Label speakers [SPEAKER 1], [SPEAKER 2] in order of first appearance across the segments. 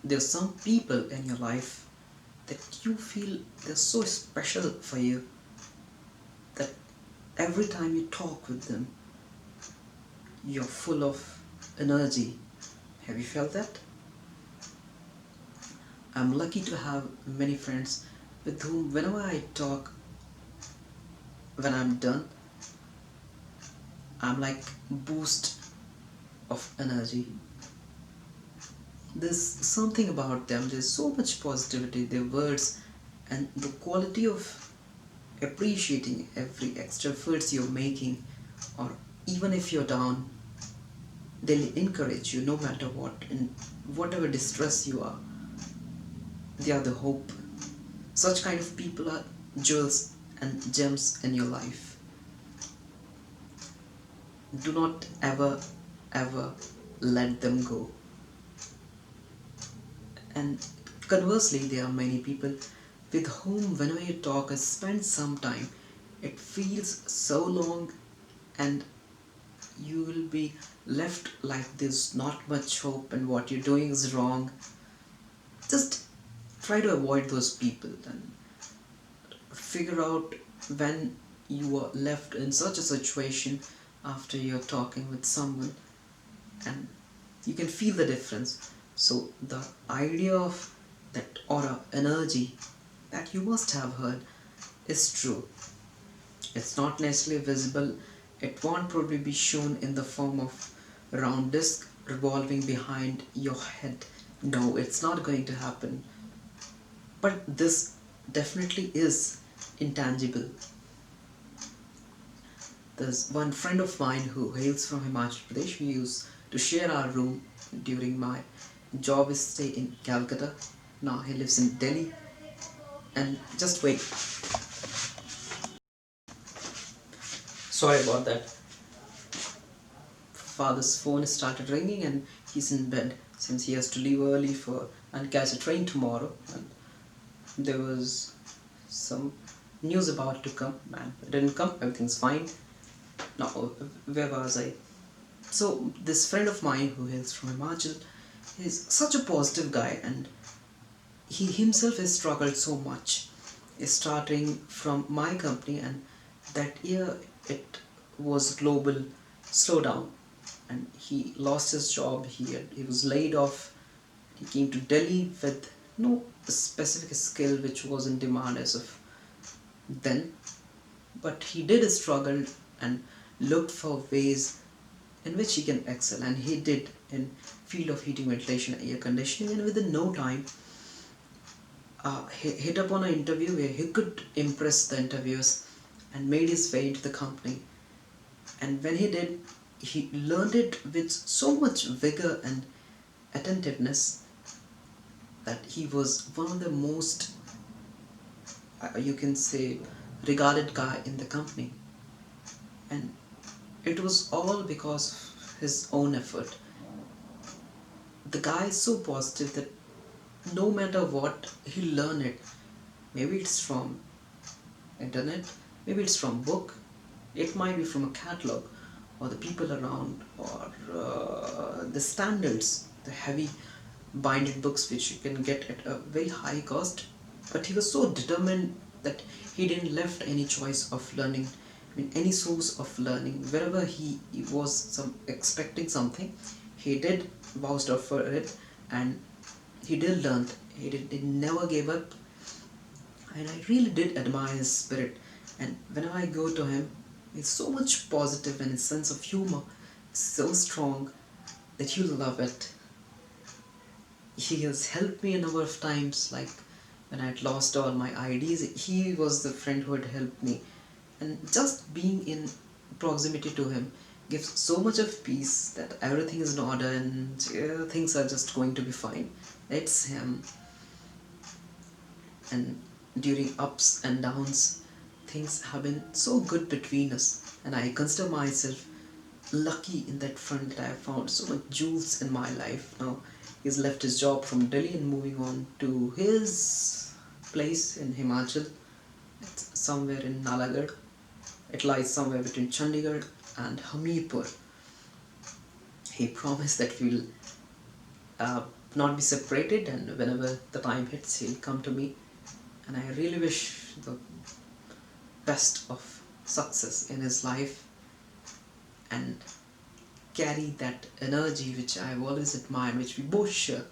[SPEAKER 1] There's some people in your life that you feel they're so special for you that every time you talk with them, you're full of energy. Have you felt that? I'm lucky to have many friends with whom, whenever I talk, when I'm done, I'm like boost of energy. There's something about them, there's so much positivity, their words, and the quality of appreciating every extra efforts you're making, or even if you're down, they'll encourage you no matter what, in whatever distress you are. They are the hope. Such kind of people are jewels and gems in your life. Do not ever, ever let them go. And conversely, there are many people with whom, whenever you talk or spend some time, it feels so long and you will be left like there's not much hope and what you're doing is wrong. Just try to avoid those people and figure out when you are left in such a situation after you're talking with someone and you can feel the difference. So the idea of that aura energy that you must have heard is true. It's not necessarily visible. It won't probably be shown in the form of a round disc revolving behind your head. No, it's not going to happen. But this definitely is intangible. There's one friend of mine who hails from Himachal Pradesh. We used to share our room during my job stay in Calcutta. Now he lives in Delhi. And just wait. Sorry about that. Father's phone started ringing and he's in bed since he has to leave early for and catch a train tomorrow. And there was some news about to come. Man, it didn't come. Everything's fine. Now, where was I? So this friend of mine who hails from Himachal is such a positive guy, and he himself has struggled so much, starting from my company, and that year it was global slowdown, and he lost his job. He was laid off. He came to Delhi with no specific skill which was in demand as of then, but he did struggle and looked for ways in which he can excel, and he did in field of heating, ventilation, air conditioning, and within no time he hit upon an interview where he could impress the interviewers and made his way into the company. And when he did, he learned it with so much vigor and attentiveness that he was one of the most, you can say, regarded guy in the company. And it was all because of his own effort. The guy is so positive that no matter what, he'll learn it. Maybe it's from internet, maybe it's from book, it might be from a catalog, or the people around, or the standards, the heavy binded books which you can get at a very high cost. But he was so determined that he didn't left any choice of learning, I mean any source of learning. Wherever he was expecting something, he did vouched out for it, and he did learn. He never gave up, and I really did admire his spirit. And whenever I go to him, he's so much positive, and his sense of humor is so strong that you'll love it. He has helped me a number of times, like when I had lost all my IDs, he was the friend who had helped me. And just being in proximity to him gives so much of peace that everything is in order and things are just going to be fine. It's him. And during ups and downs, things have been so good between us, and I consider myself lucky in that front that I have found so much jewels in my life. Now he's left his job from Delhi and moving on to his place in Himachal. It's somewhere in Nalagarh. It lies somewhere between Chandigarh and Hamirpur. He promised that we'll not be separated, and whenever the time hits, he'll come to me. And I really wish the best of success in his life, and carry that energy which I've always admired, which we both share.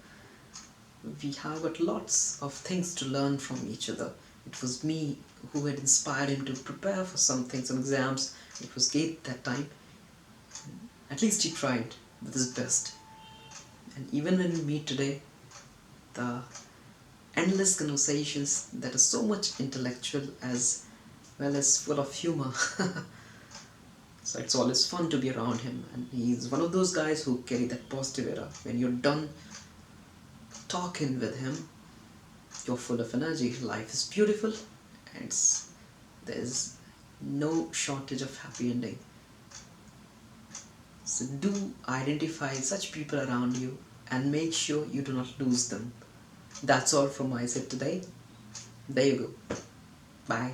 [SPEAKER 1] We have got lots of things to learn from each other. It was me who had inspired him to prepare for something, some exams. It was Gate that time. At least he tried with his best. And even when we meet today, the endless conversations that are so much intellectual as well as full of humor. So it's always fun to be around him, and he's one of those guys who carry that positive era. When you're done talking with him, you're full of energy. Life is beautiful, and there's no shortage of happy ending. So do identify such people around you and make sure you do not lose them. That's all from my side today. There you go. Bye.